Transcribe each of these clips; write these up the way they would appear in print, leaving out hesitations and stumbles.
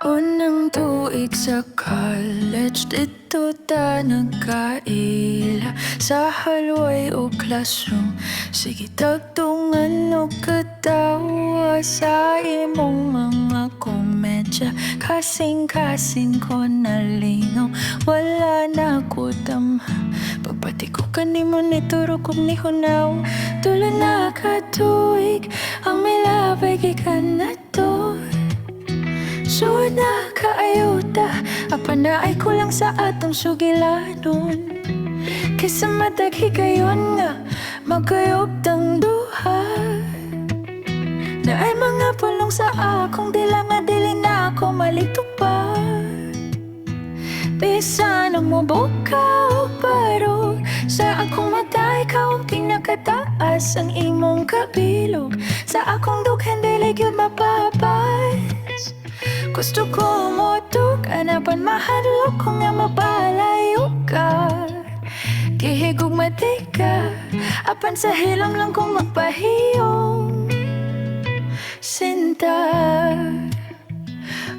Unang tuig sa college, dito ta nagkaila sa hallway o classroom. Sige tagtungan o katawa sa imong mga komedya. Kasing-kasing ko nalingaw, wala na ko damha. Pagpati ko kanimo ni turok ug ni hunaw. Tulo na katuig, ang milabay gikan na to. Suod na kaayuta, apan na ay kulang sa atong sugilanon. Kaysa madaghi kayon nga, magkayog tang duha. Na ay mga pulong sa akong dila nga dili na ako malitupa. Bisan ang mubuka o paro, sa akong mata ikaw ang pinakataas. Ang imong kabilog, sa akong dughan dili gyud mapabas. Gusto ko mo tukanapan mahadlok ko nga mapalayo ka. Gihigog matika, apan sa hilom lang kong magpahiyong. Sinta,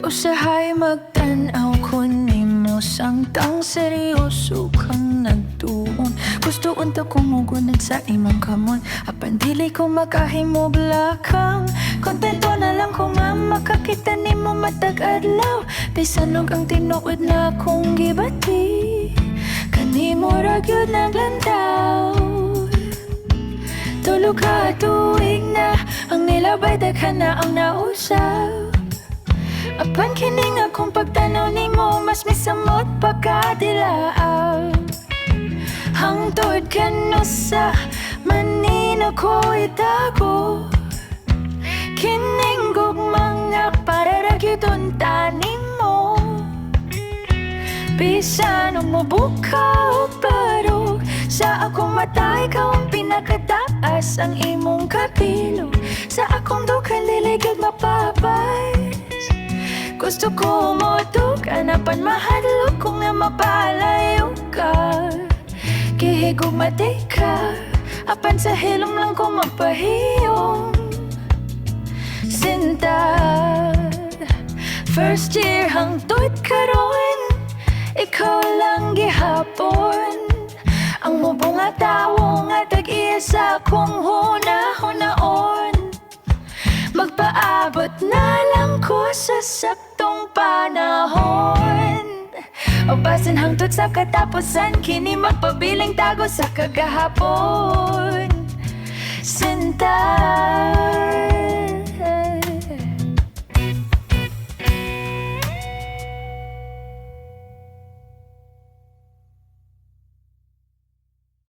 usahay magtanaw ko nimo samtang seryoso kang nagtuon. Gusto unta kong mugunad sa imong kamon, apan dili ko makahimo blakang. Kontento na lang ko nga makakita nimo matag adlaw. Bisan og ang tinuod na akong gibati, kanimo ra gyud naglantaw. Tulo ka tuig na, ang nilabay daghan na ang nausap. Apan kining akong pagtanaw nimo, mas misamot pagkadilaaw. Hangtod ka no sa manina ko itago. Kining gugmang nga para ra gyudon tanim mo. Bisan og mubuka o paro, sa akong mata ikaw ang pinakataas. Ang imong kabilog, sa akong dughan dili gyud mapabas. Gusto ko mo tukanapan mahadlok ko nga mapalayo ka. Gihigog matika, apan sa hilom lang ko magpahiyong. Sinta, first year hangtod karon, ikaw lang gihapon. Ang mubong nga tawo nga tag-iya sa akong hunaon. Magpaabot na lang ko sa saktong panahon. O basin hangtod sa katapusan, kini magpabiling tago sa kagahapon. Sinta,